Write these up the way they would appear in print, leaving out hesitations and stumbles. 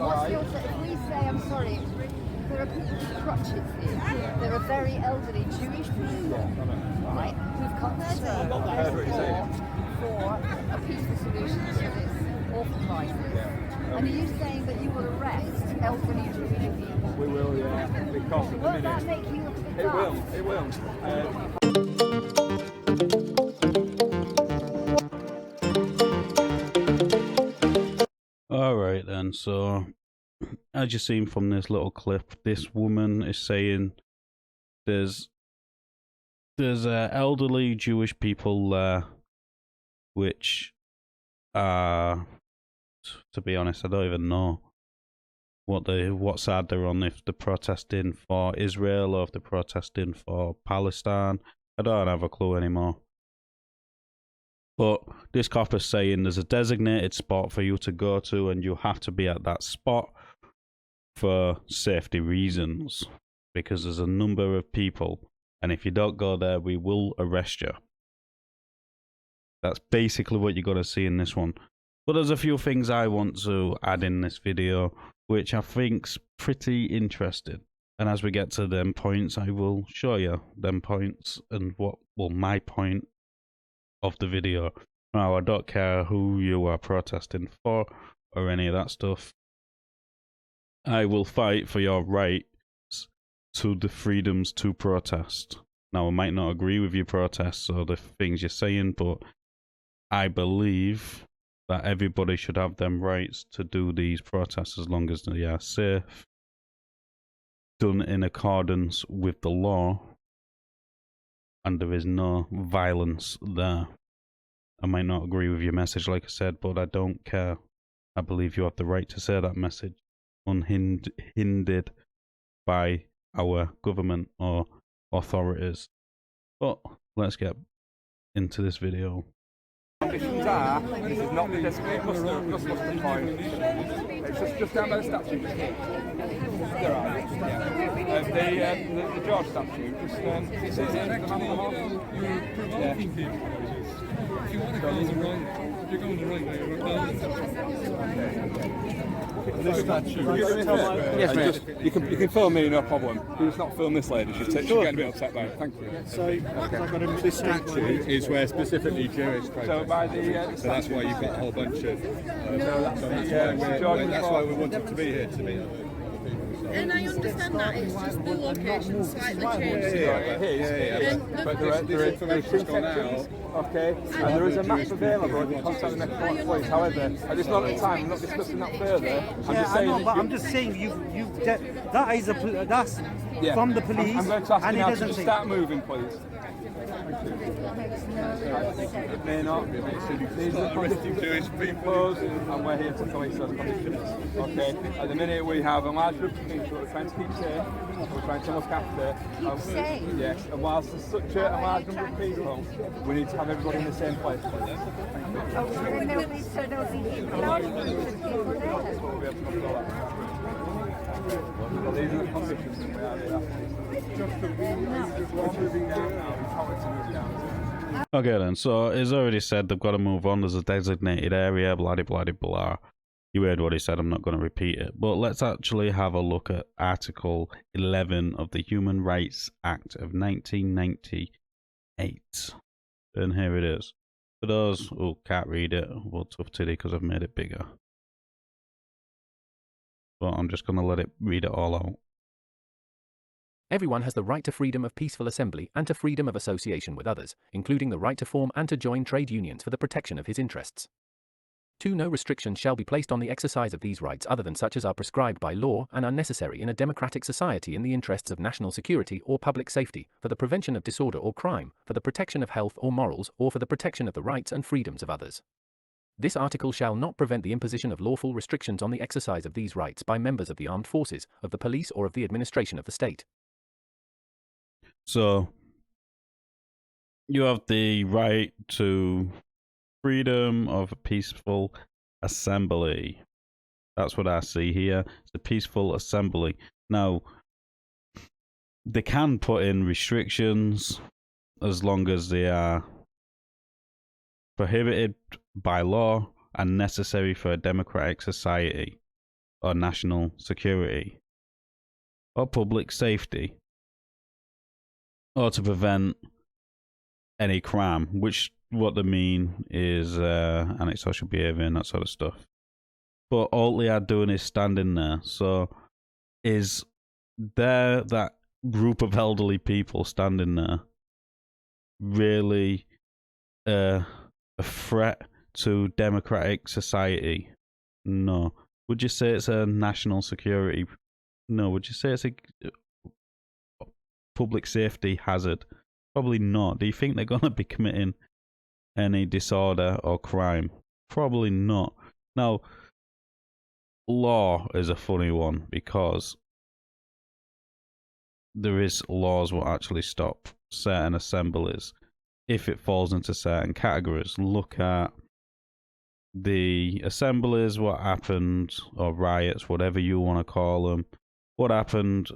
what's your, if we say, I'm sorry, there are people with crutches here. There are very elderly Jewish people, right, who've come to support for a peaceful solution to this awful crisis. And are you saying that you will arrest elderly Jewish people? We will, yeah. Because at the Will minute, that make you look a bit it will, daft? it will. Alright then, so as you've seen from this little clip, this woman is saying there's elderly Jewish people there, which are, to be honest, I don't even know what side they're on, if they're protesting for Israel or if they're protesting for Palestine. I don't have a clue anymore. But this cop is saying there's a designated spot for you to go to and you have to be at that spot for safety reasons, because there's a number of people, and if you don't go there, we will arrest you. That's basically what you're going to see in this one. But there's a few things I want to add in this video, which I think's pretty interesting. And as we get to them points, I will show you them points and my point of the video. Now, I don't care who you are protesting for or any of that stuff. I will fight for your rights to the freedoms to protest. Now, I might not agree with your protests or the things you're saying, but I believe that everybody should have them rights to do these protests as long as they are safe, done in accordance with the law, and there is no violence there. I might not agree with your message, like I said, but I don't care. I believe you have the right to say that message unhindered by our government or authorities. But let's get into this video. Conditions are, this is not the designated muster point. It's just down by the statue. There are, yeah. The George statue, just sit here, the man on the horse. You're provoking people. If you want to go the wrong, you're going the wrong way. This statue. Yes, mate. You can film me, no problem. You just not film this lady. She's getting a bit upset by it. Thank you. So, this statue is where specifically Jewish protest. So by the so that's why you've got a whole bunch of. That's why we wanted to be here to meet. And I understand that it's just the location slightly changed. Yeah. But there is information's gone out. Okay, and there is a map available if you contact the Metropolitan Police. However, at this moment in time, I'm not discussing that further. I'm just saying that's from the police. I'm going to ask and you it now doesn't to say. start moving, please. It may not be, but it should be. These are conditions Jewish people, and we're here to police those conditions. Okay, at the minute we have a large group of people we're trying to keep safe, we're trying to look after. Yes, and whilst there's such a large number of people, we need to have everybody in the same place. Thank you. Then there'll be large groups of people there. We'll be able to control that. Well, these are the conditions that we are here. We're moving down now. We can't wait to move down. Okay then, so it's already said they've got to move on. There's a designated area, blah blah blah blah. You heard what he said, I'm not going to repeat it. But let's actually have a look at Article 11 of the Human Rights Act of 1998. And here it is. For those who can't read it, well, tough titty because I've made it bigger. But I'm just going to let it read it all out. Everyone has the right to freedom of peaceful assembly and to freedom of association with others, including the right to form and to join trade unions for the protection of his interests. 2. No restrictions shall be placed on the exercise of these rights other than such as are prescribed by law and are necessary in a democratic society in the interests of national security or public safety, for the prevention of disorder or crime, for the protection of health or morals, or for the protection of the rights and freedoms of others. This article shall not prevent the imposition of lawful restrictions on the exercise of these rights by members of the armed forces, of the police, or of the administration of the state. So, you have the right to freedom of a peaceful assembly. That's what I see here. It's a peaceful assembly. Now, they can put in restrictions as long as they are prohibited by law and necessary for a democratic society. or national security or public safety or to prevent any crime, which what they mean is antisocial behaviour and that sort of stuff. But all they are doing is standing there. So is there that group of elderly people standing there really a threat to democratic society? No. Would you say it's a national security? No. Would you say it's a public safety hazard? Probably not. Do you think they're going to be committing any disorder or crime? Probably not. Now, law is a funny one because there is laws will actually stop certain assemblies if it falls into certain categories. Look at the assemblies, what happened, or riots, whatever you want to call them, what happened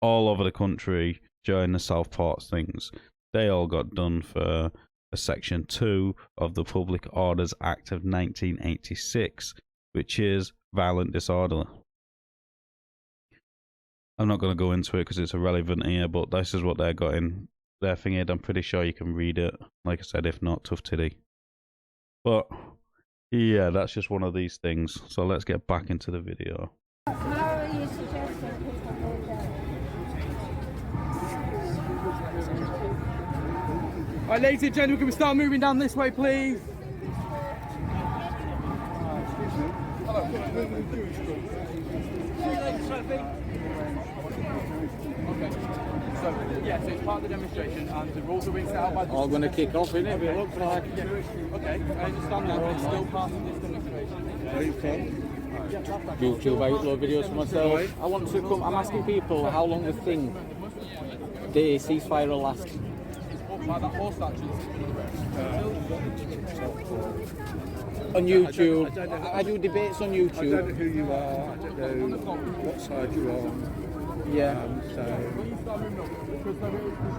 all over the country during the Southport things. They all got done for a Section 2 of the Public Orders Act of 1986, which is violent disorder. I'm not going to go into it because it's irrelevant here, but this is what they got in their thing. I'm pretty sure you can read it. Like I said, if not, tough titty. But yeah, that's just one of these things. So let's get back into the video. How are you suggesting people move there? Right, ladies and gentlemen, can we start moving down this way, please? Okay. So, yeah, so it's part of the demonstration and the rules have been set out by the... All going to kick off, innit? It looks like. Okay, I understand that, but it's still part of this demonstration. Where are you from? YouTube, I upload videos for myself. I want to come, I'm asking people how long they think the ceasefire will last. Like that horse statue. On YouTube, I do debates on YouTube. I don't know who you are, I don't know what side you're on. Yeah. So,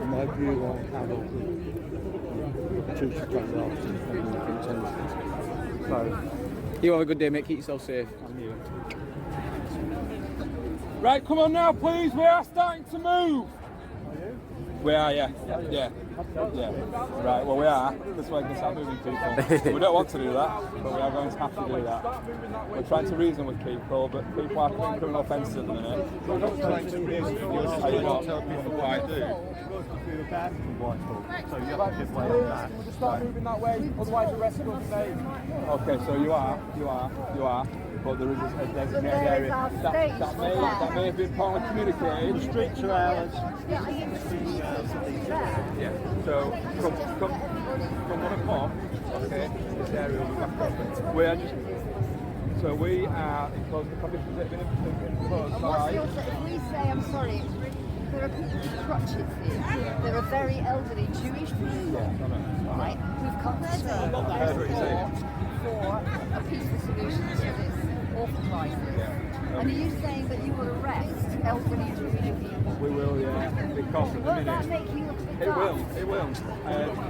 my view on how the two should play the So, you have a good day, mate. Keep yourself safe. I'm you. Right, come on now, please. We are starting to move. We are, yeah. Yeah. Right, well, we are. This way we can start moving people. We don't want to do that, but we are going to have to do that. We're trying to reason with people, but people are committing criminal offences at the minute. We're not trying to reason, you're not tell people what to do. So you have to give way on that. Can we just start moving that way? Otherwise the rest will be made. Okay, so you are. But there is a designated area that may have been poorly communicated. The streets are ours. Yeah. So come 1 o'clock, okay, this area will be back open. We are just we are enclosed the conditions that have been imposed by. If we say, I'm sorry, there are people with crutches here. There are very elderly Jewish people, right, who've come together for a peaceful solution to this awful crisis. And are you saying that you will arrest elderly Jewish people? We will, yeah, because at the Won't minute. that make you look It will.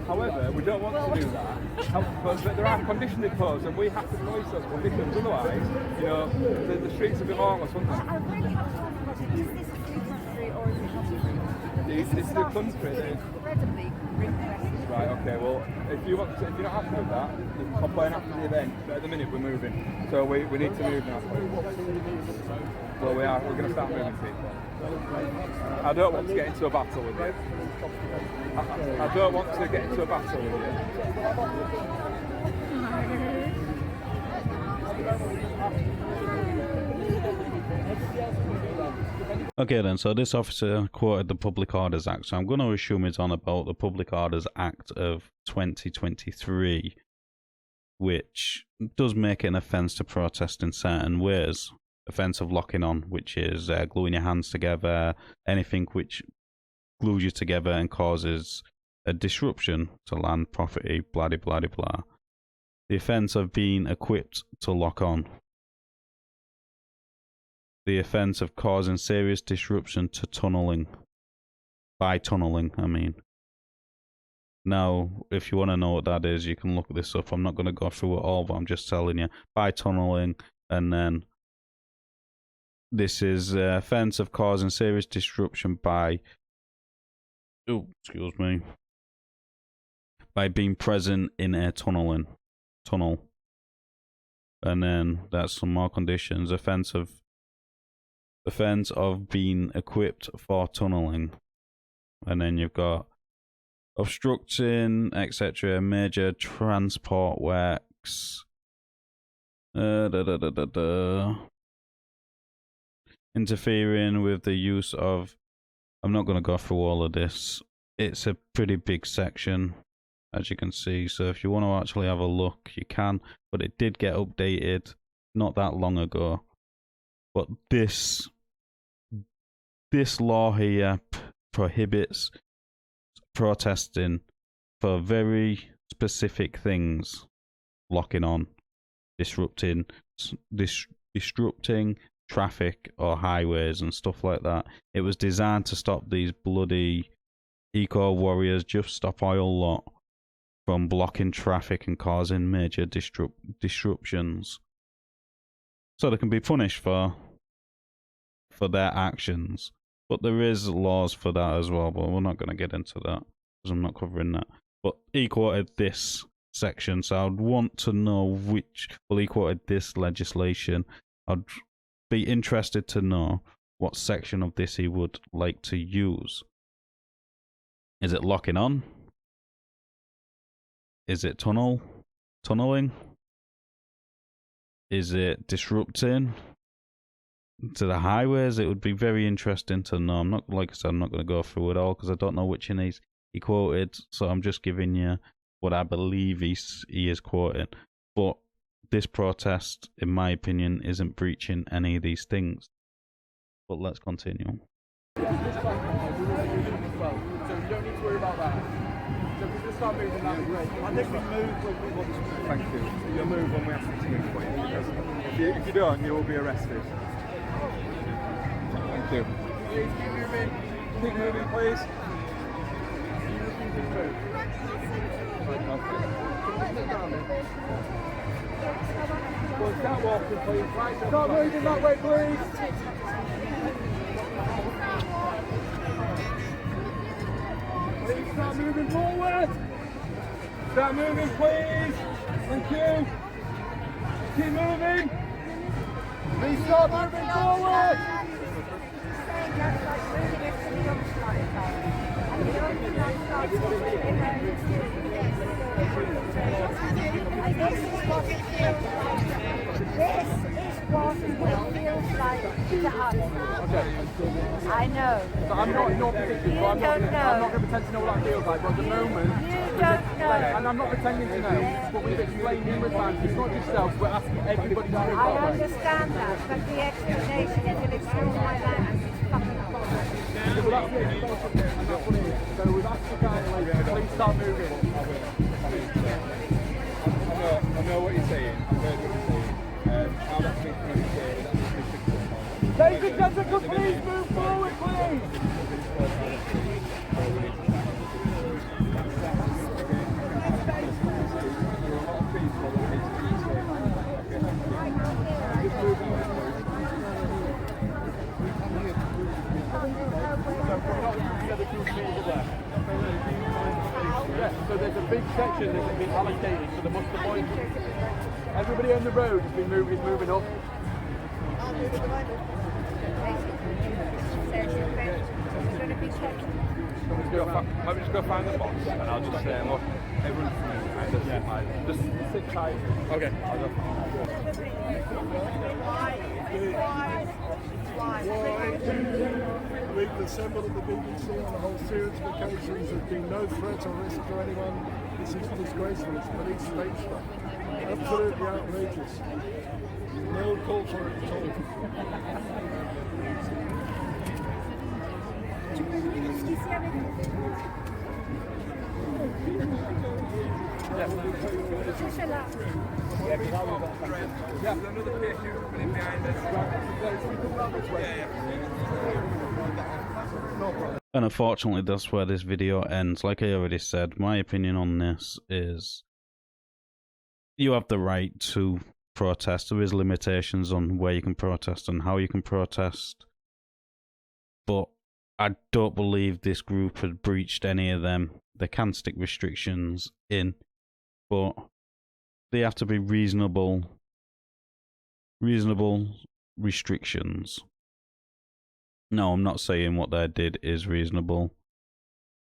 However, we don't want to do that. But there are conditions imposed, and we have to police those conditions. Otherwise, you know, the streets will be lawless, won't they? I really have to ask a question. Is this a free country or is it not a free country? It's the country that is. Incredibly repressive. Right, okay, well, if you're not happy with that, you can complain after the event, but at the minute we're moving. So we need to move now. Well, we're going to start moving people. I don't want to get into a battle with you. I don't want to get into a battle with you. Okay then, so this officer quoted the Public Orders Act, so I'm going to assume it's on about the Public Orders Act of 2023, which does make it an offence to protest in certain ways. Offence of locking on, which is gluing your hands together, anything which glues you together and causes a disruption to land, property, blah de blah de blah. The offence of being equipped to lock on. The offence of causing serious disruption to tunnelling. By tunnelling, I mean. Now, if you want to know what that is, you can look this up. I'm not going to go through it all, but I'm just telling you. By tunnelling, and then this is offence of causing serious disruption by, by being present in a tunnel. And then that's some more conditions. Offence of being equipped for tunneling. And then you've got obstructing, etc., major transport works. Interfering with the use of. I'm not going to go through all of this. It's a pretty big section, as you can see. So if you want to actually have a look, you can. But it did get updated not that long ago. But this law here prohibits protesting for very specific things: locking on, disrupting traffic or highways and stuff like that. It was designed to stop these bloody eco warriors, just stop oil lot, from blocking traffic and causing major disruptions, so they can be punished for their actions. But there is laws for that as well, but we're not going to get into that because I'm not covering that. But he quoted this section, so I'd want to know which. Well, he quoted this legislation. I'd be interested to know what section of this he would like to use. Is it locking on? Is it tunneling? Is it disrupting to the highways? It would be very interesting to know. I'm not, like I said, I'm not going to go through it all because I don't know which one he quoted. So I'm just giving you what I believe he is quoting. But this protest, in my opinion, isn't breaching any of these things. But let's continue. So you don't need to worry about that. So if we just start moving, that'd be great. I think we move when we want to. Thank you. You'll move when we ask you to move, please. If you don't, you will be arrested. Thank you. Please keep moving. Keep moving, please. Well, start walking, please. Right, start moving that way, please. Please start moving forward. Start moving, please. Thank you. Keep moving. Please start moving forward. This is what it feels like to us. I know. So I'm not in your position, so I'm not going to pretend to know what that feels like, but at the moment... You don't know. And I'm not pretending to know, but we've explained numerous times, it's not yourself, we're asking everybody to move that I way. understand that, but the explanation is that it's all my land. It's fucking bollocks. Well, that's the explanation, and that's what it is. So we've asked the guy, like, please start moving. I know what you're saying, I've heard what you're saying. How that's been communicated, that's been fixed. Ladies and gentlemen, please move forward, please! Yeah, so there's a big section that's been allocated to the muster point. Everybody on the road has been moving up. Let me just go find the box and I'll just say, look, everyone's just sit tight. Okay. We've assembled at the BBC on a whole series of occasions. There's been no threat or risk to anyone. This is disgraceful. It's police state stuff. Absolutely outrageous. No call for it at all. And unfortunately, that's where this video ends. Like I already said, my opinion on this is you have the right to protest. There is limitations on where you can protest and how you can protest. But I don't believe this group had breached any of them. They can stick restrictions in, but they have to be reasonable restrictions. No, I'm not saying what they did is reasonable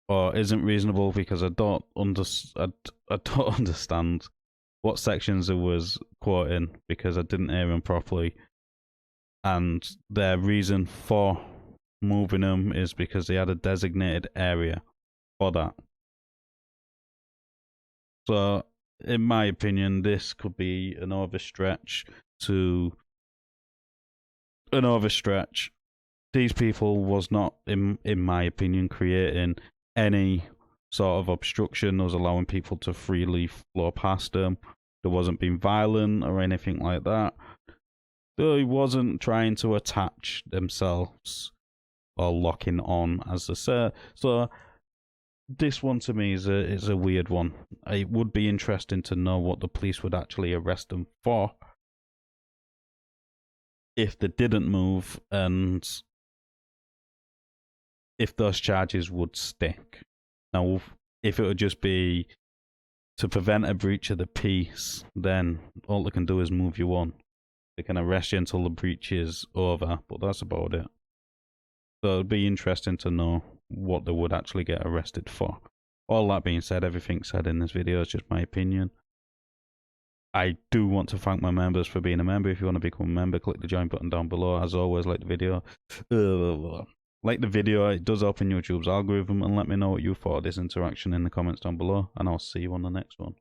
or isn't reasonable, because I don't understand what sections it was quoting, because I didn't hear them properly. And their reason for moving them is because they had a designated area for that. So, in my opinion, this could be an overstretch. These people was not, in my opinion, creating any sort of obstruction. It was allowing people to freely flow past them. There wasn't being violent or anything like that. They wasn't trying to attach themselves or locking on, as they say. So this one to me is a weird one. It would be interesting to know what the police would actually arrest them for if they didn't move, and if those charges would stick. Now, if it would just be to prevent a breach of the peace, then all they can do is move you on. They can arrest you until the breach is over, but that's about it. So it'd be interesting to know what they would actually get arrested for. All that being said, everything said in this video is just my opinion. I do want to thank my members for being a member. If you want to become a member, click the join button down below. As always, like the video. Like the video, it does open YouTube's algorithm, and let me know what you thought of this interaction in the comments down below, and I'll see you on the next one.